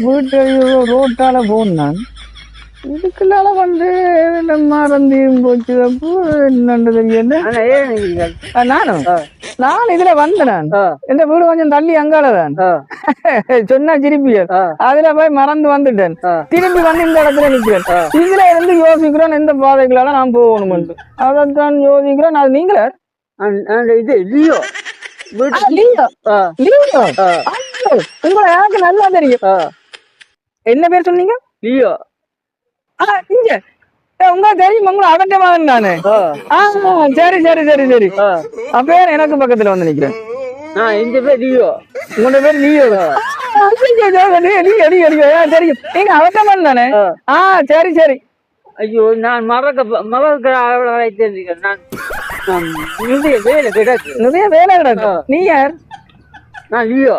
வீட்டு ரோட்டால போனான் இதுக்குள்ளால வந்து மறந்தியும் போச்சு. அப்போ என்னன்னு தெரியல. நானும் நான் இதுல வந்தேன். எந்த வீடு கொஞ்சம் தள்ளி அங்காலதான் சொன்னா சிரிப்பியல். அதுல போய் மறந்து வந்துட்டேன். திரும்பி வந்து இந்த இடத்துல நிக்கிறேன். இதுல இருந்து யோசிக்கிறேன் எந்த பாதைகளால நான் போகணும். அதைத்தான் யோசிக்கிறேன். அது நீங்களே இது லியோ உங்களை எனக்கு நல்லா தெரியும். என்ன பேர் சொன்னீங்க? லியோ. இங்க உங்களுக்கு தெரியும். உங்களை அவன் மகன் தானே? சரி சரி சரி சரி. அப்ப எனக்கு பக்கத்துல வந்து நிக்கிறேன். இந்த பேர் லியோ. உங்களோட பேர் லியோ? தெரியும். நீங்க அவன் மகன் தானே? சரி சரி. ஐயோ நான் மறக்க நிறைய வேலை கிடக்கு. நிறைய வேலை கிடக்கு. நீ யார்? நான் லியோ.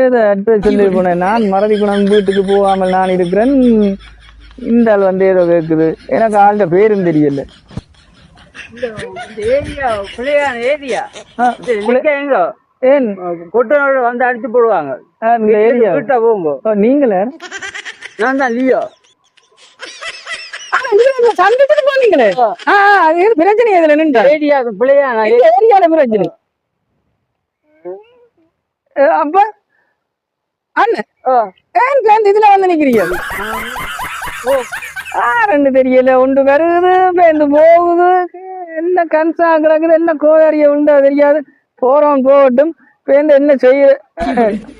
ஏதோ அட்வைஸ் சொல்லி போனேன். நான் மறதி குணம் வீட்டுக்கு போகாமல் நான் இருக்கிறேன். இந்த ஆள் வந்து ஏதோ கேட்குது. எனக்கு ஆள்கிட்ட பேரும் தெரியல. ஏன் கொட்டனோட வந்து அடிச்சு போடுவாங்க. வீட்டை போங்க. நீங்களே? நான் தான் லியோ. சந்திச்சுட்டு போனீங்களே. பிரச்சனை எதுல நின்று ஏரியால பிரச்சனை. அப்ப அண்ணன் இதுல வந்து நிக்கிறீங்க. ரெண்டு தெரியல. ஒன்று வருது பேருந்து போகுது. என்ன கன்சா கிடக்குது. என்ன கோதாரிய உண்டா தெரியாது. போறோம் போகட்டும். பேருந்து என்ன செய்ய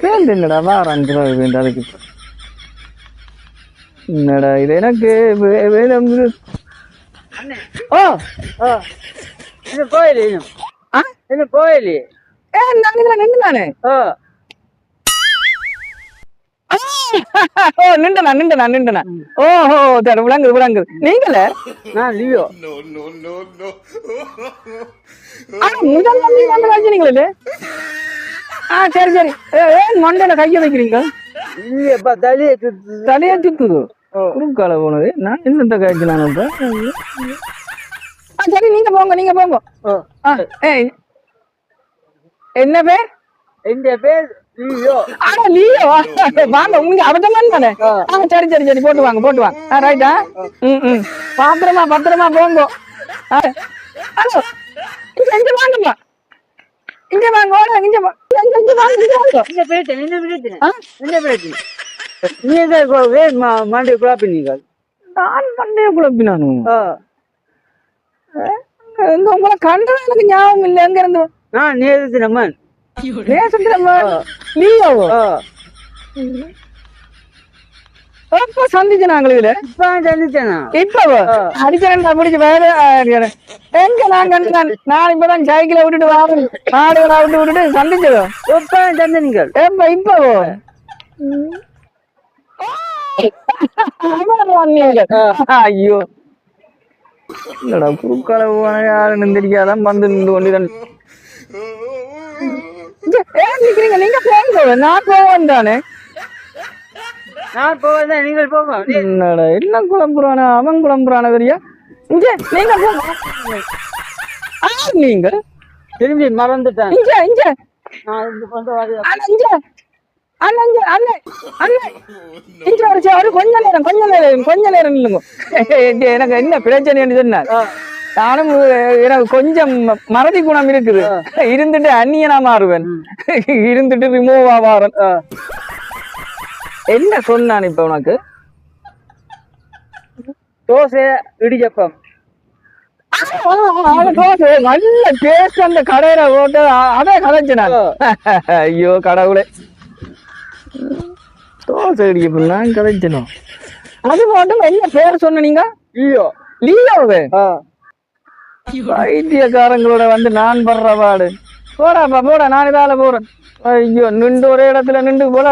பேருந்து என்னடா வாரான் பேருந்து. அதுக்கு என்னடா இது எனக்கு வேலை. கோயிலு என்ன கோயிலு? நின்று தானே நின்றுனா. ஓஹோ விளங்குது விளங்குது. நீங்களே? நான் லியோ. முதல் வச்சுனீங்களே. சரி சரி. ஏன் மண்டையில கைய வைக்கிறீங்க? இல்லையப்பா தலையா சுத்துது. குறுக்கால போனது. நான் இந்த காய்ச்சி நான் இப்ப. சரி நீங்க போங்க நீங்க போங்க. என்ன பேர்? எந்த பேர் லியோ. லியோ வாங்க. உங்க அவதமான தானே? சரி சரி சரி. போட்டு வாங்க போட்டு வாங்க. ரைட்டா? பத்திரமா பத்திரமா போங்க. ஹலோ இங்க வாங்கப்பா. இங்க வாங்க. இங்க என்ன பிரச்சனை? என்ன பிரச்சனை? என்ன பிரச்சனை? நீ மண்டை குழப்பினீங்க. நான் மண்டைய குழப்பினானு? உங்களை கண்டது எனக்கு ஞாபகம் இல்லை. எங்க இருந்து? நான் நேசத்திரமன். நேசத்திரமன் லியோவோ? எப்ப சந்திச்சு நாங்கள் இதுல? இப்ப சந்திச்சேனா? இப்பவோ அடிச்சேன் பிடிச்சி வேற எங்க நான் நான் இப்பதான் சைக்கிளை விட்டுட்டு வாங்க மாடுகளை விட்டுட்டு சந்திச்சதோ? எப்ப சந்தினீங்க? எப்ப இப்பவோ? ஐயோ இல்லடா குறுக்கால போன யாருன்னு தெரியாதான் வந்து நின்று கொண்டுதான் நிக்கிறீங்க. நீங்க போங்க. நான் போவேன் தானே. நான் போவேன் நீங்கள் போங்க. என்னடா என்ன குழம்புறானா அவன் குழம்புறான தெரியா? இங்க நீங்க போங்க. நீங்க திரும்பி மறந்துட்டேன். இங்க இங்க கொஞ்ச நேரம் இல்லைங்க. எனக்கு என்ன பிரச்சனைன்னு சொன்னார். நானும் எனக்கு கொஞ்சம் மறதி குணம் இருக்குது. இருந்துட்டு அந்நியனா மாறுவேன். இருந்துட்டு ரிமூவா மாறுவேன். என்ன சொன்னான் இப்ப உனக்கு? தோசை இடிச்சப்பம். நல்ல டேஸ்ட். அந்த கடையில போட்டு அதே கதைச்சு நான். ஐயோ கடவுளே. தோசை இடிக்கப்பம் நான் கதைச்சனும். அது மட்டும் என்ன பேர் சொன்னீங்க? லியோ. லியோவே? வைத்தியக்காரங்களோட வந்து நான் படுற பாடு. போடாப்பா போட. நான் இதால போறேன். ஐயோ நின்று ஒரே இடத்துல நின்று போட.